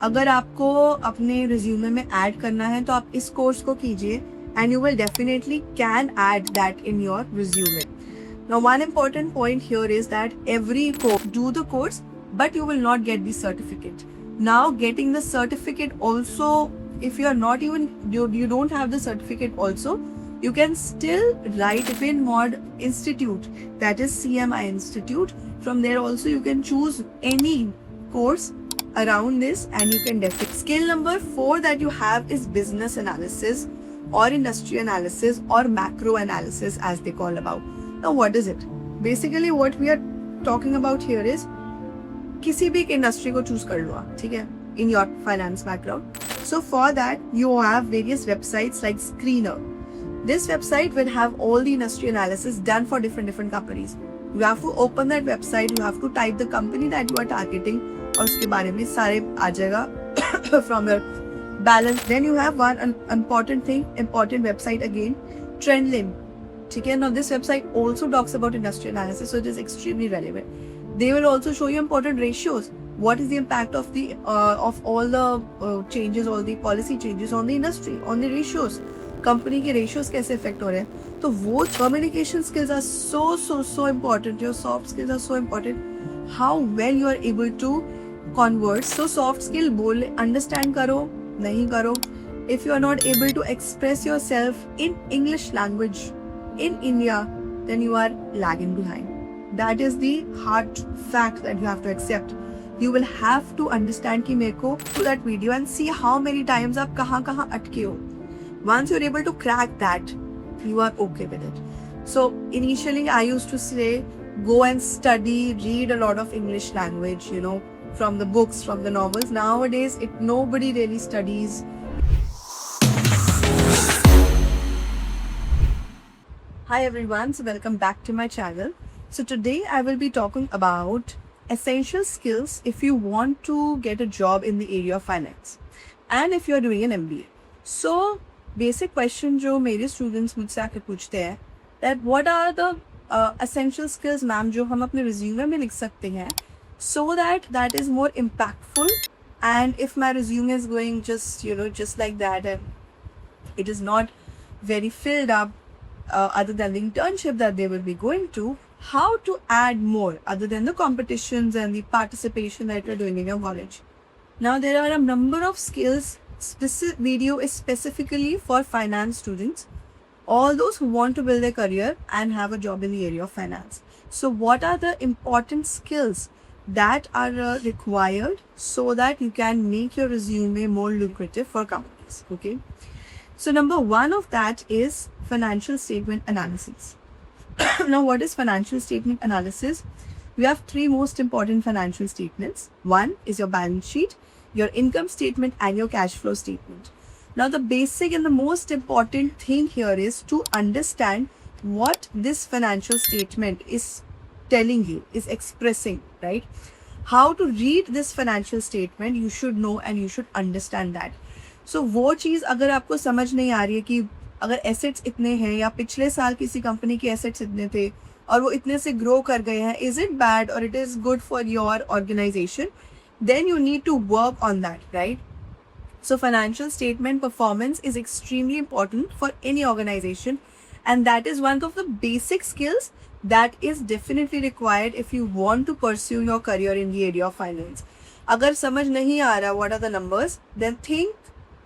अगर आपको अपने रिज्यूमे में ऐड करना है तो आप इस कोर्स को कीजिए and you will definitely can add that in your resume. Now, one important point here is that every course do the course, but you will not get the certificate. Now, getting the certificate also, if you are not even you don't have the certificate also, you can still write Fin Mod Institute, that is CMI Institute. From there also you can choose any course around this, and you can definitely. Skill number 4 that you have is business analysis or industry analysis or macro analysis as they call about. Now what is it? Basically what we are talking about here is किसी भी एक industry को choose कर लो आप, ठीक है, in your finance background. So for that you have various websites like Screener. This website will have all the industry analysis done for different companies. You have to open that website, you have to type the company that you are targeting और उसके बारे में सारे आ जाएगा from your balance. Then you have one important website again, Trendlim. ठीक है, now this website also talks about industry analysis, so it is extremely relevant. They will also show you important ratios. What is the impact of the of all the changes, all the policy changes on the industry, on the ratios. Company के ratios कैसे affect हो रहे हैं. तो वो communication skills are so important. Your soft skills are so important. How well you are able to converse. So soft skill बोल understand करो नहीं करो. If you are not able to express yourself in English language in India, then you are lagging behind. That is the hard fact that you have to accept. You will have to understand कि मेरे को to that video and see how many times आप कहाँ अटके हो. Once you're able to crack that, you are okay with it. So initially I used to say, go and study, read a lot of English language, you know, from the books, from the novels. Nowadays, nobody really studies. Hi everyone, so welcome back to my channel. So today I will be talking about essential skills if you want to get a job in the area of finance and if you are doing an MBA. So basic question जो मेरे students मुझसे आके पूछते हैं that what are the essential skills ma'am जो हम अपने resume में लिख सकते हैं so that is more impactful, and if my resume is going just like that and it is not very filled up other than the internship that they will be going to, how to add more other than the competitions and the participation that you're doing in your college. Now there are a number of skills. This video is specifically for finance students, all those who want to build their career and have a job in the area of finance. So what are the important skills that are required so that you can make your resume more lucrative for companies? Okay. So number 1 of that is financial statement analysis. Now what is financial statement analysis? We have 3 most important financial statements. One is your balance sheet, your income statement and your cash flow statement. Now the basic and the most important thing here is to understand what this financial statement is telling you, is expressing, right? How to read this financial statement, you should know and you should understand that. So वो चीज़ अगर आपको समझ नहीं आ रही है कि अगर assets इतने हैं या पिछले साल किसी कंपनी के एसेट्स इतने थे और वो इतने से ग्रो कर गए हैं, is it bad or it is good for your organisation, then you need to work on that, right? So financial statement performance is extremely important for any organization, and that is one of the basic skills that is definitely required if you want to pursue your career in the area of finance. अगर समझ नहीं आ रहा what are the numbers, then think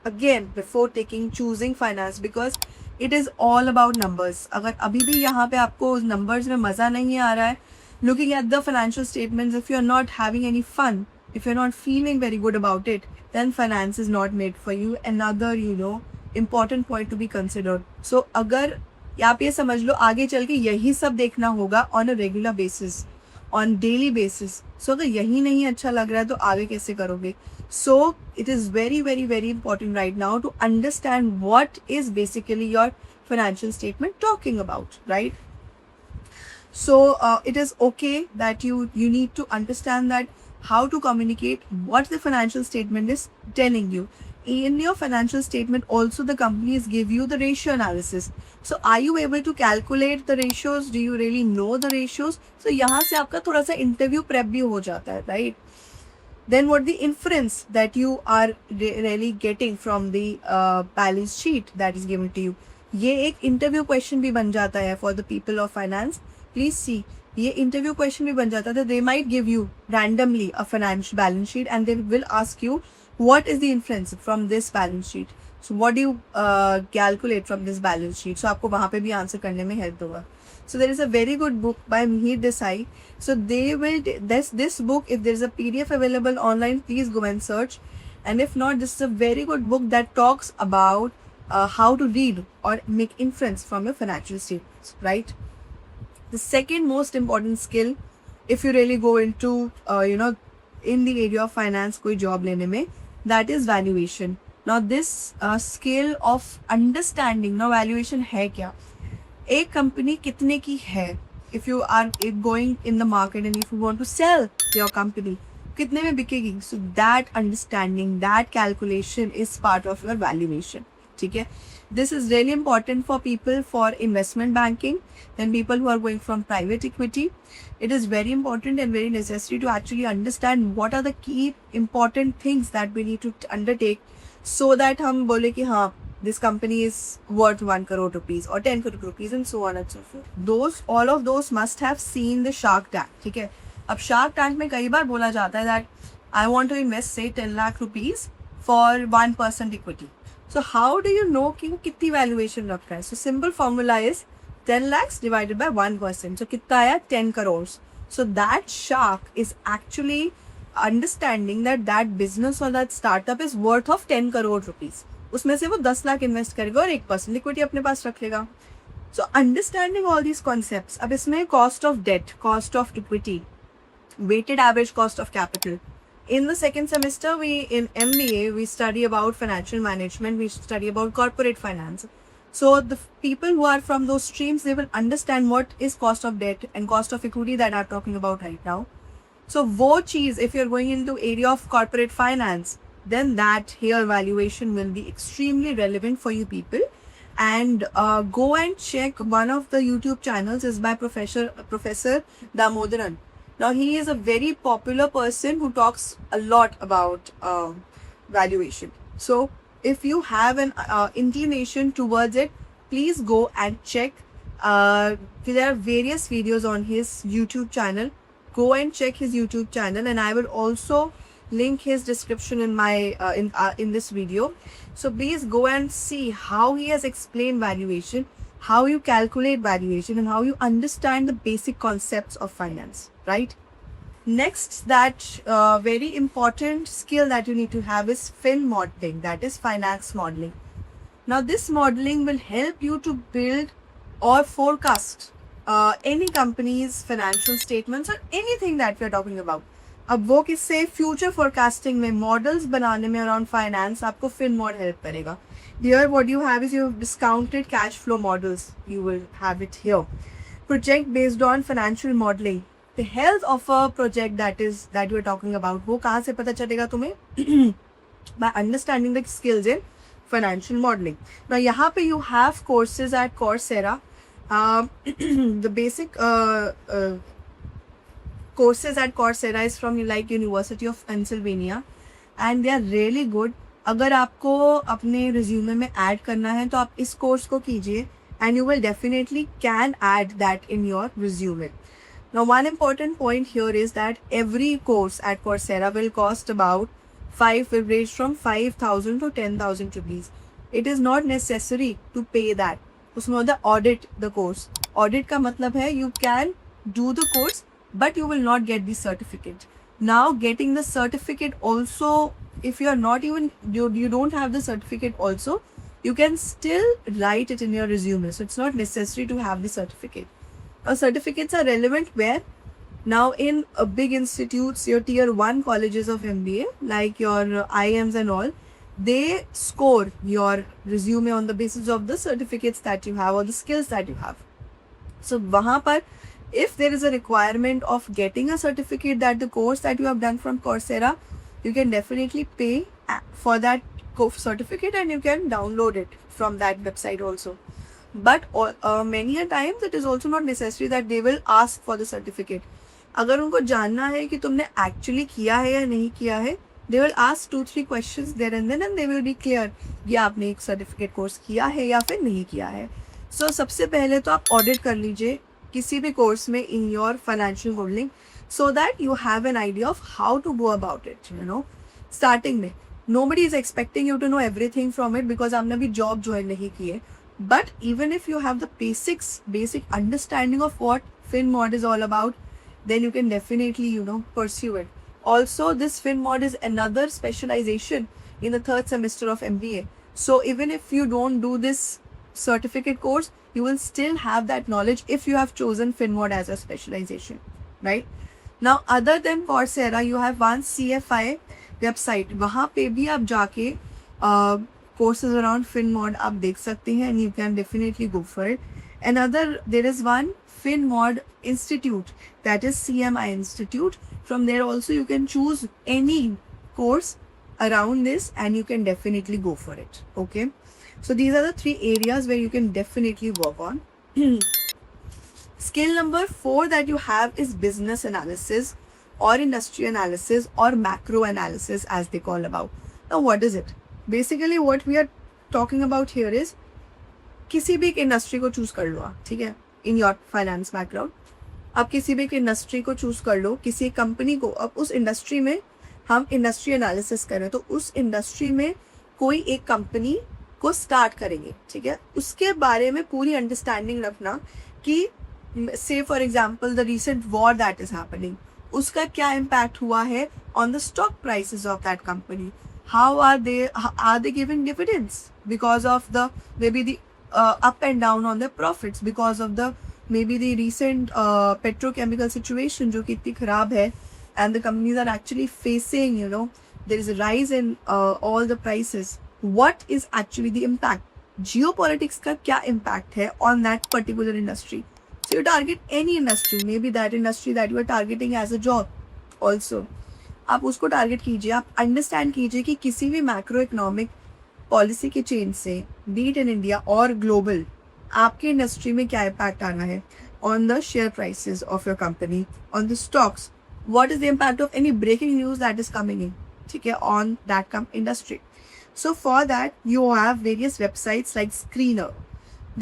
again before choosing finance, because it is all about numbers. अगर अभी भी यहाँ पे आपको numbers में मज़ा नहीं आ रहा है, looking at the financial statements, if you are not having any fun, if you're not feeling very good about it, then finance is not made for you. Another important point to be considered. So अगर आप ये समझ लो आगे चल के यही सब देखना होगा on a regular basis, on daily basis. So अगर यही नहीं अच्छा लग रहा है तो आगे कैसे करोगे? So it is very important right now to understand what is basically your financial statement talking about, right? So it is okay that you need to understand that how to communicate what the financial statement is telling you. In your financial statement also the companies give you the ratio analysis. So are you able to calculate the ratios? Do you really know the ratios? So यहाँ से आपका थोड़ा सा interview prep भी हो जाता है, right? then what the inference that you are really getting from the balance sheet that is given to you. ये एक interview question भी बन जाता है for the people of finance. Please see, ये interview question भी बन जाता है. They might give you randomly a financial balance sheet and they will ask you what is the inference from this balance sheet. So what do you calculate from this balance sheet? So आपको वहाँ पे भी answer करने में help होगा. So there is a very good book by Mihir Desai. So they will, this book, if there is a PDF available online, please go and search. And if not, this is a very good book that talks about how to read or make inference from your financial statements, right? The second most important skill, if you really go into, in the area of finance, koi job lene mein, that is valuation. Now this skill of understanding, now valuation hai kya? एक company कितने की है, if you are going in the market and if you want to sell your company, कितने में बिकेगी. So that understanding, that calculation is part of your valuation. ठीक है, this is really important for people for investment banking and people who are going from private equity. It is very important and very necessary to actually understand what are the key important things that we need to undertake so that हम बोले कि हाँ, this company is worth 1 crore rupees or 10 crore rupees and so on and so forth. All of those must have seen the Shark Tank. ठीक है, अब Shark Tank में कई बार बोला जाता है that I want to invest say 10 lakh rupees for 1% equity. So how do you know कि वो कितनी valuation रख रहा है? So simple formula is 10 lakhs divided by 1%. So कितना आया? 10 crores. So that shark is actually understanding that that business or that startup is worth of 10 crore rupees. उसमें से वो 10 लाख इन्वेस्ट करेगा और 1% इक्विटी अपने पास रख लेगा. So understanding all these concepts. अब इसमें cost of debt, cost of equity, weighted average cost of capital. In the second semester, in MBA, we study about financial management, we study about corporate finance. So the people who are from those streams, they will understand what is cost of debt and cost of equity that I'm talking about right now. So wo cheese, if you're going into area of corporate finance, then that here valuation will be extremely relevant for you people. And go and check one of the YouTube channels is by Professor Damodaran. Now he is a very popular person who talks a lot about valuation. So if you have an inclination towards it, please go and check. There are various videos on his YouTube channel. Go and check his YouTube channel, and I will also link his description in my in this video. So please go and see how he has explained valuation, how you calculate valuation, and how you understand the basic concepts of finance, right? Next, that very important skill that you need to have is fin modeling, that is finance modeling. Now this modeling will help you to build or forecast any company's financial statements or anything that we are talking about. अब वो किससे, future forecasting में, models बनाने में around finance आपको fin mod help करेगा. Here what you have is your discounted cash flow models, you will have it here. Project based on financial modelling, the health of a project that you are talking about, वो कहाँ से पता चलेगा तुम्हें? By understanding the skills in financial modelling. Now यहाँ पे you have courses at Coursera. The basic courses at Coursera is from like University of Pennsylvania and they are really good. अगर आपको अपने रिज्यूमे में ऐड करना है तो आप इस कोर्स को कीजिए and you will definitely can add that in your resume. Now one important point here is that every course at Coursera will cost about will range from 5,000 to 10,000 rupees. It is not necessary to pay that. उसमें होता है audit the course. Audit का मतलब है you can do the course but you will not get the certificate. Now getting the certificate also, if you are not even, you don't have the certificate also, you can still write it in your resume. So it's not necessary to have the certificate. Certificates are relevant where? Now in big institutes, your tier 1 colleges of MBA, like your IIMs and all, they score your resume on the basis of the certificates that you have or the skills that you have. So वहाँ पर if there is a requirement of getting a certificate that the course that you have done from Coursera, you can definitely pay for that certificate and you can download it from that website also. But many a times it is also not necessary that they will ask for the certificate. अगर उनको जानना है कि तुमने actually किया है या नहीं किया है, they will ask 2-3 questions there and then and they will be clear कि आपने एक सर्टिफिकेट कोर्स किया है या फिर नहीं किया है. सो सबसे पहले तो आप ऑडिट कर लीजिए किसी भी कोर्स में in your financial holding, so that you have an idea of how to go about it, you know. Starting में nobody is expecting you to know everything from it because आपने अभी job join नहीं की है. But even if you have the basic understanding of what FinMod is all about, then you can definitely, you know, pursue it. Also, this FinMod is another specialization in the 3rd semester of MBA. So even if you don't do this certificate course, you will still have that knowledge if you have chosen FinMod as a specialization, right? Now, other than Coursera, you have one CFI website. वहाँ पे भी आप जाके courses around FinMod आप देख सकते हैं and you can definitely go for it. Another, there is one FinMod Institute, that is CMI Institute. From there also you can choose any course around this and you can definitely go for it. Okay, so these are the 3 areas where you can definitely work on. Skill number 4 that you have is business analysis or industry analysis or macro analysis as they call about. Now what is it? Basically what we are talking about here is किसी भी एक industry को choose कर लो आप, ठीक है, in your finance background. आप किसी भी एक इंडस्ट्री को चूज कर लो, किसी कंपनी को. अब उस इंडस्ट्री में हम इंडस्ट्री एनालिसिस करें तो उस इंडस्ट्री में कोई एक कंपनी को स्टार्ट करेंगे, ठीक है. उसके बारे में पूरी अंडरस्टैंडिंग रखना कि say for example the recent war that is happening, उसका क्या impact हुआ है on the stock prices of that company. How are they giving dividends because of the maybe the up and down on their profits because of the maybe the recent petrochemical situation जो कि इतनी खराब है and the companies are actually facing, you know, there is a rise in all the prices. What is actually the impact? Geopolitics का क्या impact है on that particular industry. So you target any industry, maybe that industry that you are targeting as a job also. आप उसको target कीजिए, आप understand कीजिए कि किसी भी मैक्रो इकोनॉमिक पॉलिसी के चेंज से, be it in India or global, आपके इंडस्ट्री में क्या इम्पैक्ट आना है on the share prices of your company, on the stocks. What is the impact of any breaking news that is coming in, ठीक है, on that industry. So for that, you have various websites like Screener.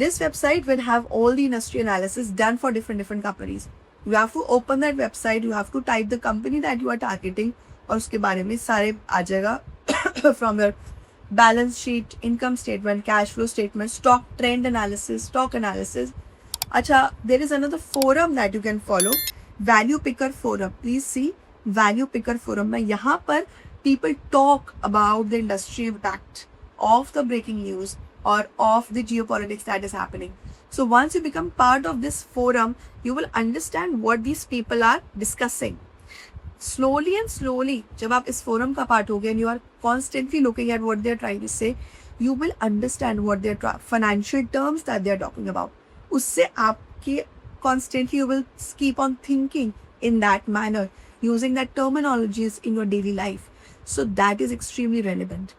This website will have all the industry analysis done for different companies. You have to open that website, you have to type the company that you are targeting और उसके बारे में सारे आ जाएगा from your balance sheet, income statement, cash flow statement, stock trend analysis, stock analysis. अच्छा, there is another forum that you can follow, Value Picker Forum. Please see Value Picker Forum में यहाँ पर people talk about the industry impact of the breaking news or of the geopolitics that is happening. So once you become part of this forum, you will understand what these people are discussing. Slowly and slowly, जब आप इस forum का part हो गए and you are constantly looking at what they are trying to say, you will understand what their financial terms that they are talking about. उससे आपके constantly you will keep on thinking in that manner, using that terminologies in your daily life. So that is extremely relevant.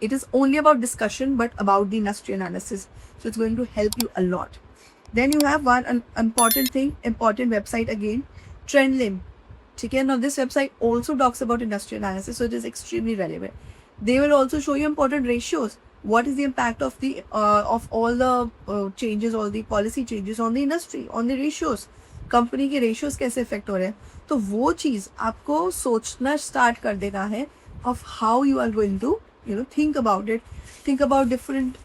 It is only about discussion, but about the industry analysis. So it's going to help you a lot. Then you have one important thing, important website again, Trendlim. Okay, now this website also talks about industry analysis, so it is extremely relevant. They will also show you important ratios. What is the impact of the of all the changes, all the policy changes on the industry, on the ratios? Company के ratios कैसे effect हो रहे हैं, तो वो चीज़ आपको सोचना start कर देना है of how you are going to think about it, think about different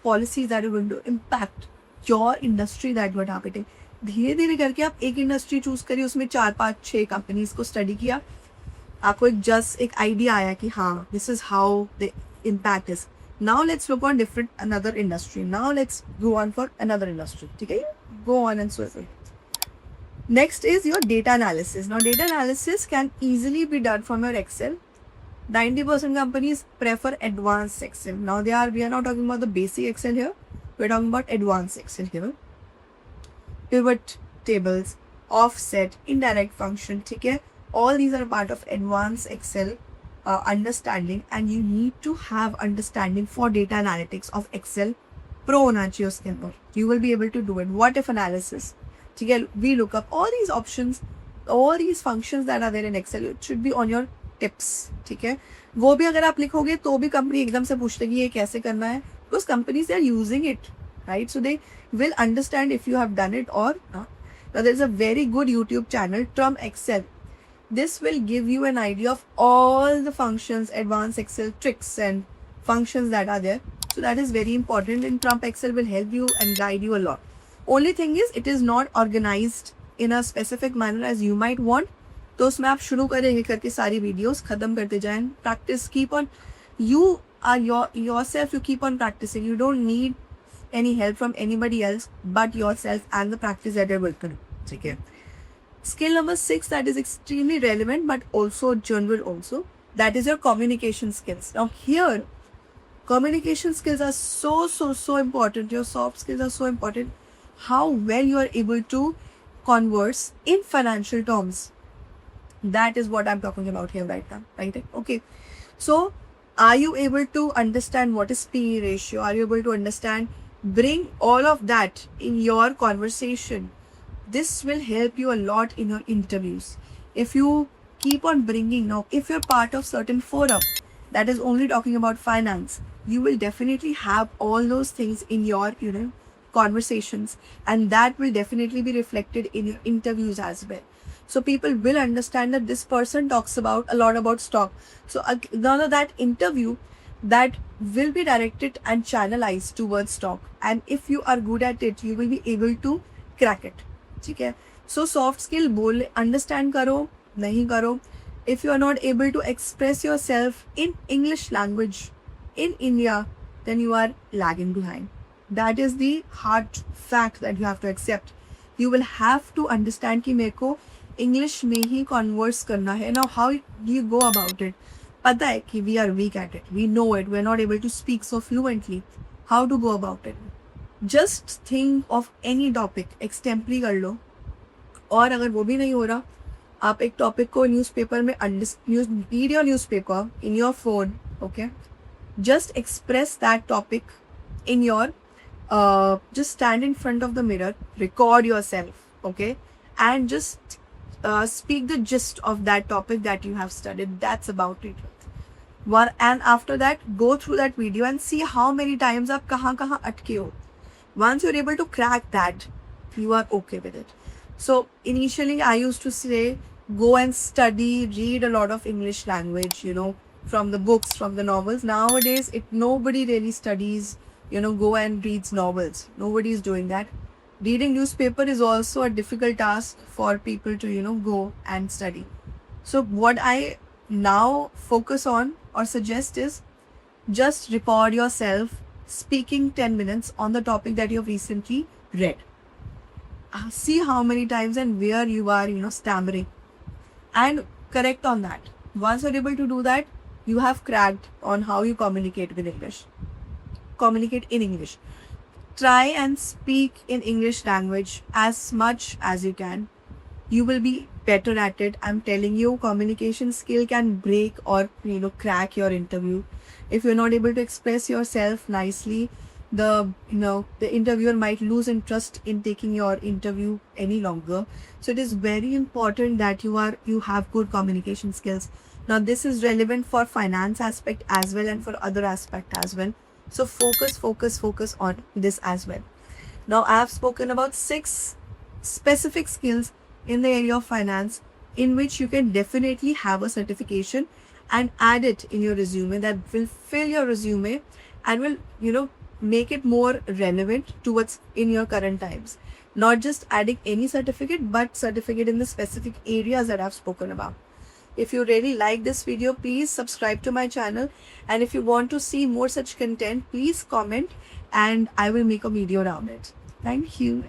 policies that are going to impact your industry that you are targeting. धीरे धीरे करके आप एक इंडस्ट्री चूज करिए, उसमें 4-5-6 कंपनीज को स्टडी किया, आपको एक आइडिया आया कि हाँ, this is how the impact is. Now let's look on different another industry. Now let's go on for another industry. ठीक है, go on and so it. Next is your data analysis. Now data analysis can easily be done from your Excel. 90% companies prefer advanced Excel. Now we are not talking about the basic Excel here. We're talking about advanced Excel here. Pivot tables, offset, indirect function, ठीक है, all these are part of advanced Excel understanding, and you need to have understanding for data analytics of Excel Pro होना चाहिए उसके अंदर. You will be able to do it. What if analysis, ठीक है, we look up all these options, all these functions that are there in Excel, it should be on your tips. ठीक है, वो भी अगर आप लिखोगे तो भी कंपनी एकदम से पूछ लेगी ये कैसे करना है, because companies are using it, right? So they will understand if you have done it or not. Now there's a very good YouTube channel, Trump Excel. This will give you an idea of all the functions, advanced Excel tricks and functions that are there. So that is very important, and Trump Excel will help you and guide you a lot. Only thing is it is not organized in a specific manner as you might want. तो उसमें आप शुरू करेंगे करके सारी videos खत्म करते जाएं. Practice, keep on. You are yourself. You keep on practicing. You don't need any help from anybody else but yourself and the practice that you're working on. ठीक है. Skill number 6 that is extremely relevant but also general also. That is your communication skills. Now here, communication skills are so important. Your soft skills are so important. How well you are able to converse in financial terms. That is what I'm talking about here right now. Right? Okay. So are you able to understand what is PE ratio? Are you able to understand? Bring all of that in your conversation. This will help you a lot in your interviews. If you keep on bringing, now if you're part of certain forum that is only talking about finance, you will definitely have all those things in your conversations, and that will definitely be reflected in your interviews as well. So people will understand that this person talks about a lot about stock. So none of that interview that will be directed and channelized towards stock, and if you are good at it, you will be able to crack it. ठीक है. So soft skill बोल understand करो नहीं करो. If you are not able to express yourself in English language in India, then you are lagging behind. That is the hard fact that you have to accept. You will have to understand कि मेरे को English में ही converse करना है. Now how do you go about it? पता है कि we are weak at it. We know it. We are not able to speak so fluently. How to go about it? Just think of any topic, extempore कर लो. और अगर वो भी नहीं हो रहा, आप एक टॉपिक को न्यूज़पेपर में read your newspaper in your phone, okay? Just express that topic in your just stand in front of the mirror, record yourself, okay? And just speak the gist of that topic that you have studied. That's about it. And after that, go through that video and see how many times आप कहाँ अटके हो. Once you're able to crack that, you are okay with it. So initially I used to say, go and study, read a lot of English language, from the books, from the novels. Nowadays, nobody really studies, go and reads novels. Nobody is doing that. Reading newspaper is also a difficult task for people to, go and study. So what I now focus on or suggest is just record yourself speaking 10 minutes on the topic that you have recently read. See how many times and where you are, stammering, and correct on that. Once you're able to do that, you have cracked on how you communicate with English. Communicate in English. Try and speak in English language as much as you can. You will be better at it. I'm telling you, communication skill can break or crack your interview. If you're not able to express yourself nicely, the interviewer might lose interest in taking your interview any longer. So it is very important that you have good communication skills. Now this is relevant for finance aspect as well and for other aspect as well. So focus on this as well. Now I have spoken about 6 specific skills in the area of finance in which you can definitely have a certification and add it in your resume that will fill your resume and will make it more relevant to what's in your current times. Not just adding any certificate, but certificate in the specific areas that I've spoken about. If you really like this video, please subscribe to my channel, and if you want to see more such content, please comment and I will make a video around it. Thank you.